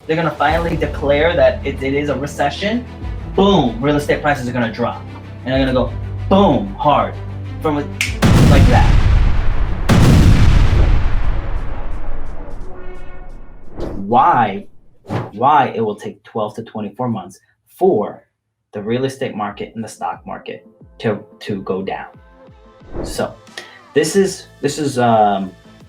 they're going to finally declare that it is a recession, boom, real estate prices are going to drop. And they're going to go boom, hard, from like that. Why it will take 12 to 24 months for the real estate market and the stock market to go down. So this is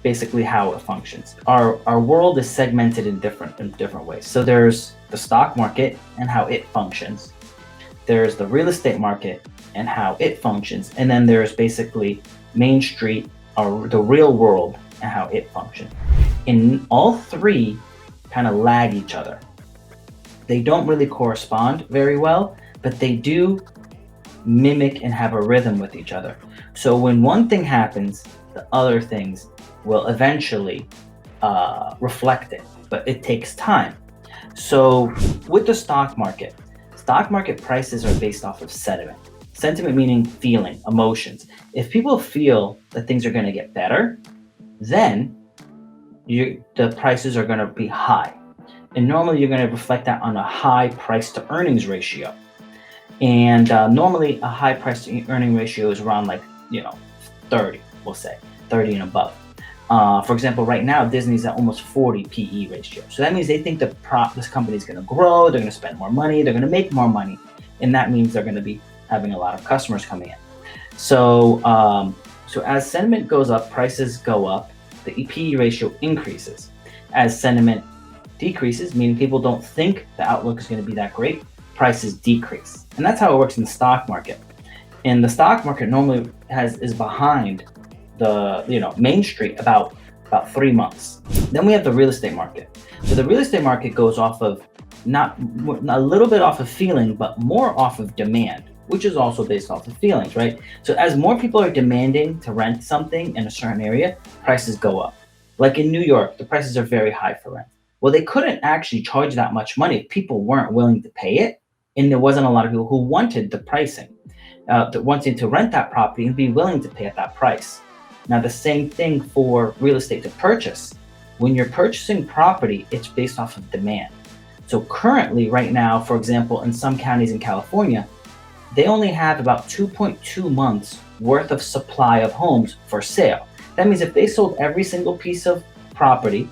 basically how it functions. Our world is segmented in different ways. So there's the stock market and how it functions. There's the real estate market and how it functions, and then there's basically Main Street or the real world and how it functions. And all three kind of lag each other. They don't really correspond very well, but they do mimic and have a rhythm with each other. So when one thing happens, the other things will eventually reflect it, but it takes time. So with the stock market prices are based off of sentiment. Sentiment meaning feeling, emotions. If people feel that things are going to get better, then the prices are going to be high. And normally you're going to reflect that on a high price to earnings ratio. And normally a high price to earning ratio is around 30, we'll say 30 and above. For example, right now Disney's at almost 40 PE ratio. So that means they think this company is going to grow, they're going to spend more money, they're going to make more money, and that means they're going to be having a lot of customers coming in. So as sentiment goes up, prices go up, the PE ratio increases. As sentiment decreases, meaning people don't think the outlook is going to be that great, prices decrease. And that's how it works in the stock market. And the stock market normally is behind the Main Street about 3 months. Then we have the real estate market. So the real estate market goes off of not a little bit off of feeling, but more off of demand, which is also based off of feelings, right? So as more people are demanding to rent something in a certain area, prices go up. Like in New York, the prices are very high for rent. Well, they couldn't actually charge that much money if people weren't willing to pay it, and there wasn't a lot of people who wanted the pricing, wanting to rent that property and be willing to pay at that price. Now, the same thing for real estate to purchase. When you're purchasing property, it's based off of demand. So currently, right now, for example, in some counties in California, they only have about 2.2 months worth of supply of homes for sale. That means if they sold every single piece of property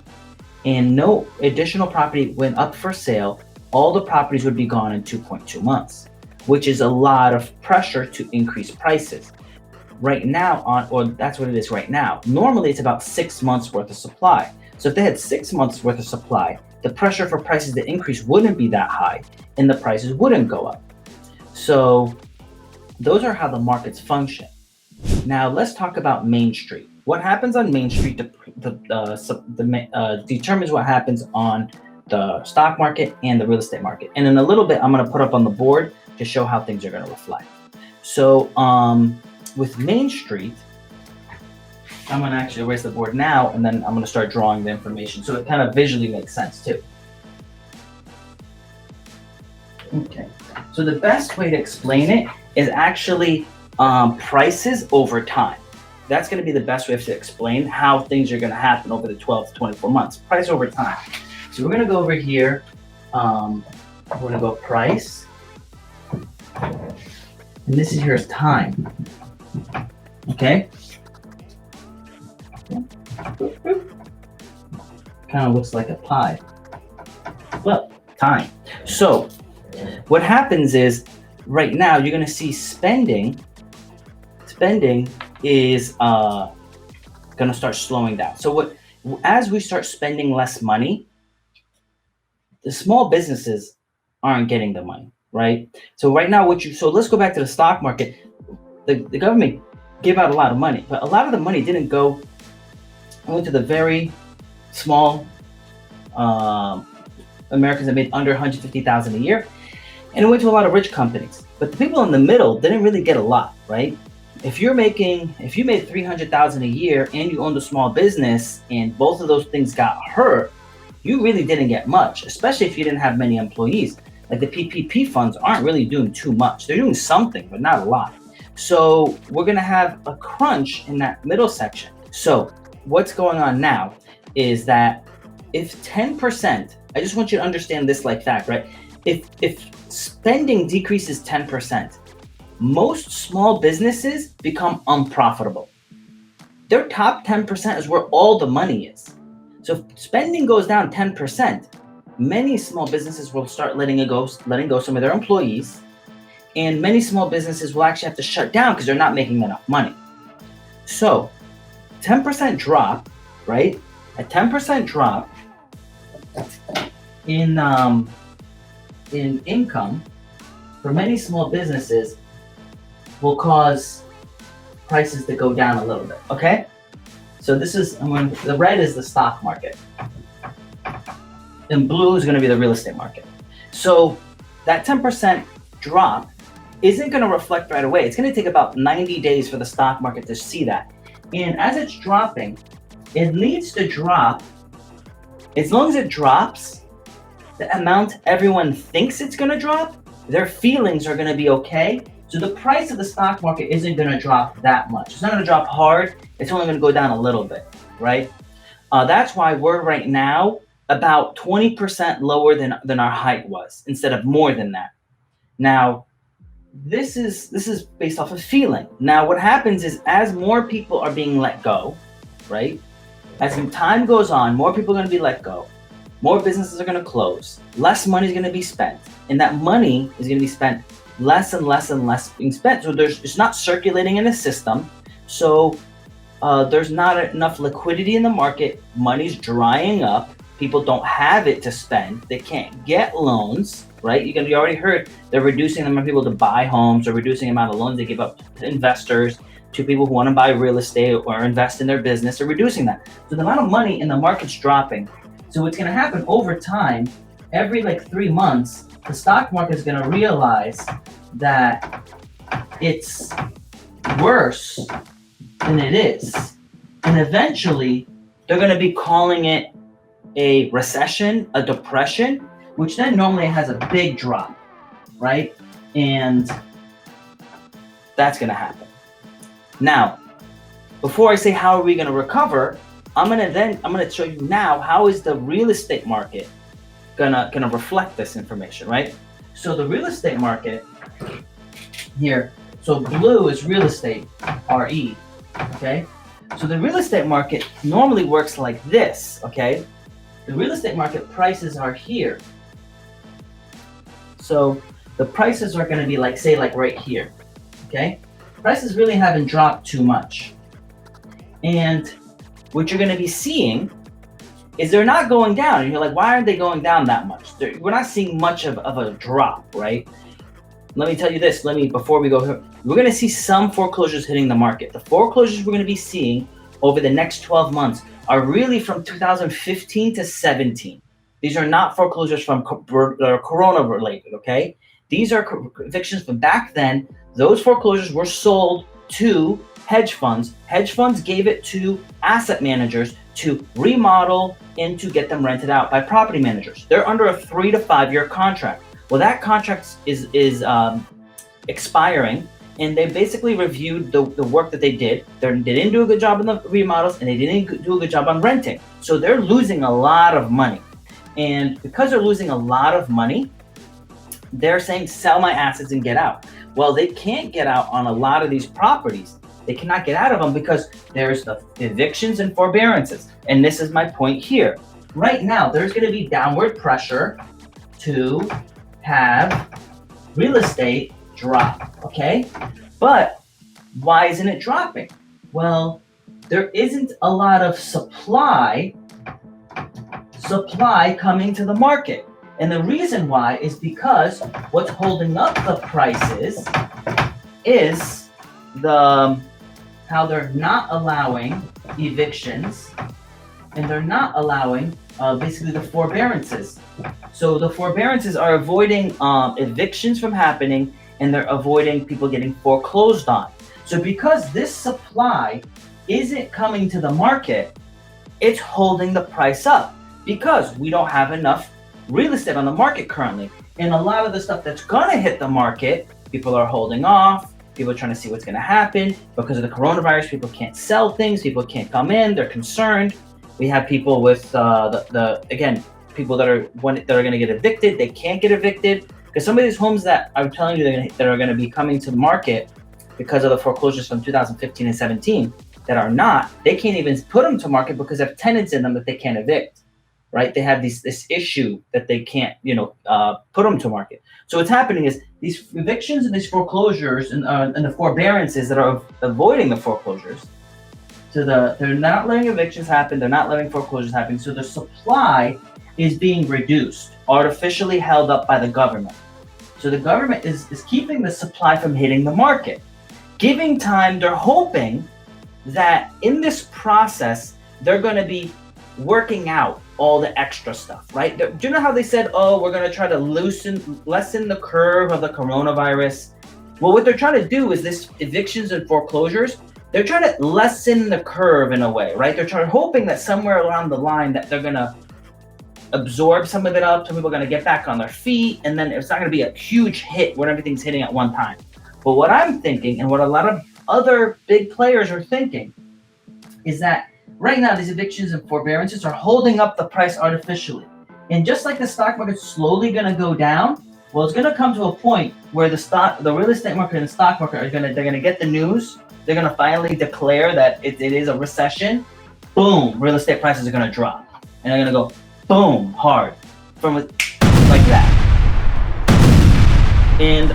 and no additional property went up for sale, all the properties would be gone in 2.2 months, which is a lot of pressure to increase prices. Right now, or that's what it is right now. Normally, it's about 6 months worth of supply. So if they had 6 months worth of supply, the pressure for prices to increase wouldn't be that high, and the prices wouldn't go up. So those are how the markets function. Now let's talk about Main Street. What happens on Main Street determines what happens on the stock market and the real estate market. And in a little bit, I'm going to put up on the board to show how things are going to reflect. So with Main Street, I'm going to actually erase the board now, and then I'm going to start drawing the information so it kind of visually makes sense too. Okay, so the best way to explain it is actually prices over time. That's going to be the best way to explain how things are going to happen over the 12 to 24 months. Price over time. So we're going to go over here. We're going to go price. And this is here is time. Okay. Kind of looks like a pie. Well, time. So what happens is right now you're going to see spending is going to start slowing down. So as we start spending less money, the small businesses aren't getting the money, right? So right now, let's go back to the stock market. The government gave out a lot of money, but a lot of the money didn't go only to the very small Americans that made under $150,000 a year, and it went to a lot of rich companies. But the people in the middle didn't really get a lot, right? If you made $300,000 a year and you owned a small business and both of those things got hurt, you really didn't get much, especially if you didn't have many employees. Like the PPP funds aren't really doing too much. They're doing something, but not a lot. So we're going to have a crunch in that middle section. So what's going on now is that if 10%, I just want you to understand this like that, right? If spending decreases 10%, most small businesses become unprofitable. Their top 10% is where all the money is. So if spending goes down 10%, many small businesses will start letting go some of their employees, and many small businesses will actually have to shut down because they're not making enough money. So 10% drop, right? A 10% drop in income for many small businesses will cause prices to go down a little bit, okay? So this is, the red is the stock market, and blue is gonna be the real estate market. So that 10% drop isn't gonna reflect right away. It's gonna take about 90 days for the stock market to see that. And as it's dropping, it needs to drop. As long as it drops the amount everyone thinks it's gonna drop, their feelings are gonna be okay. So the price of the stock market isn't gonna drop that much. It's not gonna drop hard. It's only gonna go down a little bit, right? That's why we're right now about 20% lower than our height was, instead of more than that. Now, this is based off of feeling. Now, what happens is as more people are being let go, right? As time goes on, more people are gonna be let go. More businesses are gonna close. Less money is gonna be spent. And that money is gonna be spent less and less and less being spent. So it's not circulating in the system. So there's not enough liquidity in the market. Money's drying up. People don't have it to spend. They can't get loans, right? You already heard they're reducing the amount of people to buy homes. They're reducing the amount of loans they give up to investors, to people who want to buy real estate or invest in their business. They're reducing that. So the amount of money in the market's dropping. So what's going to happen over time, every 3 months, the stock market is going to realize that it's worse than it is. And eventually, they're going to be calling it a recession, a depression, which then normally has a big drop, right? And that's going to happen. Now, before I say how are we going to recover, I'm going to show you now how is the real estate market gonna reflect this information, right? So the real estate market here, so blue is real estate, RE, okay? So the real estate market normally works like this, okay? The real estate market prices are here. So the prices are gonna be say right here, okay? Prices really haven't dropped too much. And what you're gonna be seeing is they're not going down. And you're like, why aren't they going down that much? We're not seeing much of a drop, right? Let me tell you this, before we go here, we're gonna see some foreclosures hitting the market. The foreclosures we're gonna be seeing over the next 12 months are really from 2015 to 17. These are not foreclosures from Corona related, okay? These are evictions from back then. Those foreclosures were sold to hedge funds. Hedge funds gave it to asset managers to remodel and to get them rented out by property managers. They're under a 3 to 5 year contract. Well, that contract is expiring, and they basically reviewed the work that they did. They didn't do a good job on the remodels, and they didn't do a good job on renting. So they're losing a lot of money. And because they're losing a lot of money, they're saying, sell my assets and get out. Well, they can't get out on a lot of these properties. They cannot get out of them because there's the evictions and forbearances. And this is my point here. Right now, there's going to be downward pressure to have real estate drop, okay? But why isn't it dropping? Well, there isn't a lot of supply coming to the market. And the reason why is because what's holding up the prices is how they're not allowing evictions, and they're not allowing basically the forbearances. So the forbearances are avoiding evictions from happening, and they're avoiding people getting foreclosed on. So because this supply isn't coming to the market, it's holding the price up because we don't have enough real estate on the market currently. And a lot of the stuff that's gonna hit the market, people are holding off. People are trying to see what's going to happen. Because of the coronavirus, people can't sell things. People can't come in. They're concerned. We have people with people that are going to get evicted. They can't get evicted because some of these homes that I'm telling you that are going to be coming to the market because of the foreclosures from 2015 and 17 that are not, they can't even put them to market because they have tenants in them that they can't evict, right? They have this issue that they can't, put them to market. So what's happening is these evictions and these foreclosures and the forbearances that are avoiding the foreclosures. So they're not letting evictions happen. They're not letting foreclosures happen. So the supply is being reduced, artificially held up by the government. So the government is keeping the supply from hitting the market, giving time. They're hoping that in this process, they're going to be working out all the extra stuff, right? Do you know how they said, oh, we're going to try to lessen the curve of the coronavirus? Well, what they're trying to do is this evictions and foreclosures, they're trying to lessen the curve in a way, right? They're hoping that somewhere along the line that they're going to absorb some of it up. Some people are going to get back on their feet, and then it's not going to be a huge hit when everything's hitting at one time. But what I'm thinking, and what a lot of other big players are thinking, is that right now these evictions and forbearances are holding up the price artificially. And just like the stock market's slowly going to go down, well, it's going to come to a point where the real estate market and the stock market they're going to get the news. They're going to finally declare that it is a recession. Boom, real estate prices are going to drop. And they're going to go boom, hard, from like that. And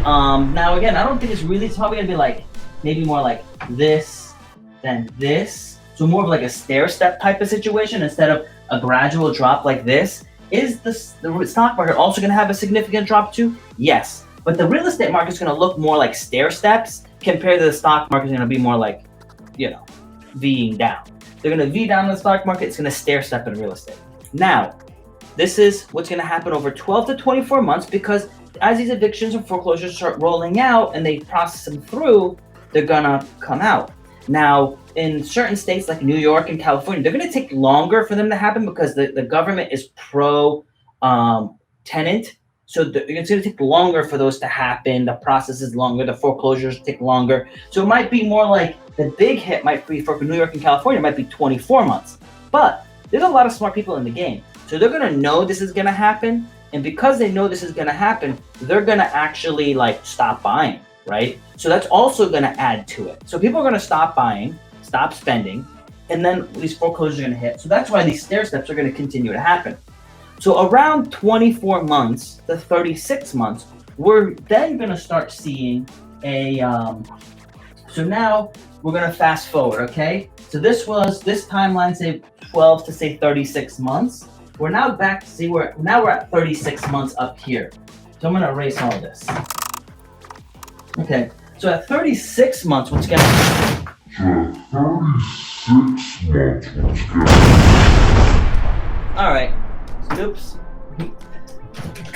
now again, I don't think it's probably going to be like, maybe more like this, then this. So more of like a stair step type of situation instead of a gradual drop like this. Is the stock market also going to have a significant drop too? Yes. But the real estate market is going to look more like stair steps compared to the stock market is going to be more like, V'ing down. They're going to V down in the stock market. It's going to stair step in real estate. Now, this is what's going to happen over 12 to 24 months because as these evictions and foreclosures start rolling out and they process them through, they're going to come out. Now, in certain states like New York and California, they're going to take longer for them to happen because the government is pro-tenant. So it's going to take longer for those to happen. The process is longer. The foreclosures take longer. So it might be more like the big hit might be for New York and California might be 24 months. But there's a lot of smart people in the game. So they're going to know this is going to happen. And because they know this is going to happen, they're going to actually stop buying, right? So that's also going to add to it. So people are going to stop buying, stop spending, and then these foreclosures are going to hit. So that's why these stair steps are going to continue to happen. So around 24 months to 36 months, we're then going to start seeing so now we're going to fast forward, okay? So this timeline, say 12 to say 36 months. We're now back to see we're at 36 months up here. So I'm going to erase all this. Okay, so at 36 months, what's going to happen? All right. Oops.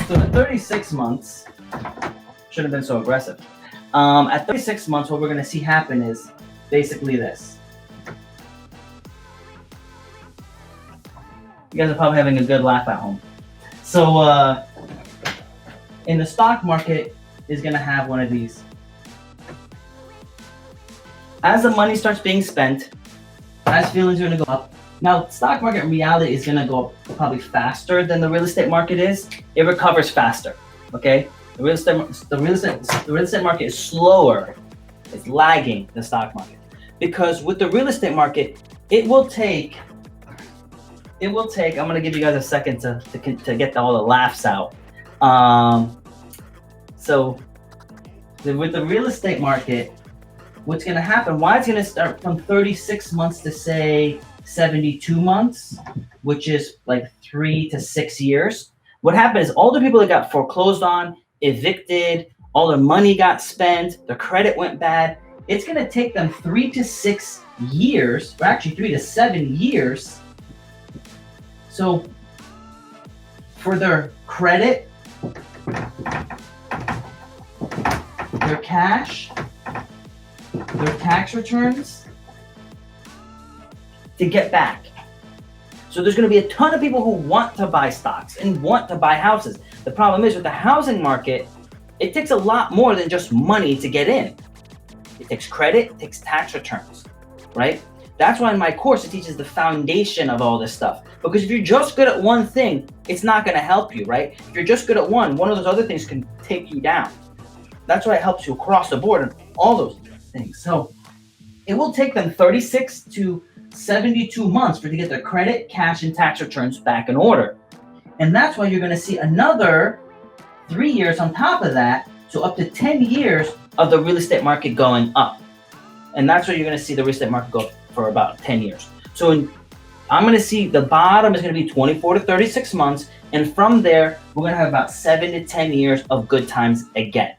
So at 36 months, shouldn't have been so aggressive. At 36 months, what we're going to see happen is basically this. You guys are probably having a good laugh at home. So in the stock market is going to have one of these. As the money starts being spent, as feelings are going to go up. Now, stock market in reality is going to go up probably faster than the real estate market is. It recovers faster, okay? The real estate market is slower. It's lagging the stock market. Because with the real estate market, it will take, I'm going to give you guys a second to get all the laughs out. With the real estate market, what's going to happen, why it's going to start from 36 months to say 72 months, which is like 3 to 6 years. What happened is all the people that got foreclosed on, evicted, all their money got spent, their credit went bad. It's going to take them 3 to 6 years, or actually 3 to 7 years. So for their credit, their cash, their tax returns to get back. So there's going to be a ton of people who want to buy stocks and want to buy houses. The problem is with the housing market, it takes a lot more than just money to get in. It takes credit, it takes tax returns, right? That's why in my course it teaches the foundation of all this stuff. Because if you're just good at one thing, it's not going to help you, right? If you're just good at one of those other things can take you down. That's why it helps you across the board and all those things. So it will take them 36 to 72 months for to get their credit, cash, and tax returns back in order. And that's why you're going to see another 3 years on top of that, so up to 10 years of the real estate market going up. And that's why you're going to see the real estate market go up for about 10 years. So I'm going to see the bottom is going to be 24 to 36 months. And from there, we're going to have about 7 to 10 years of good times again.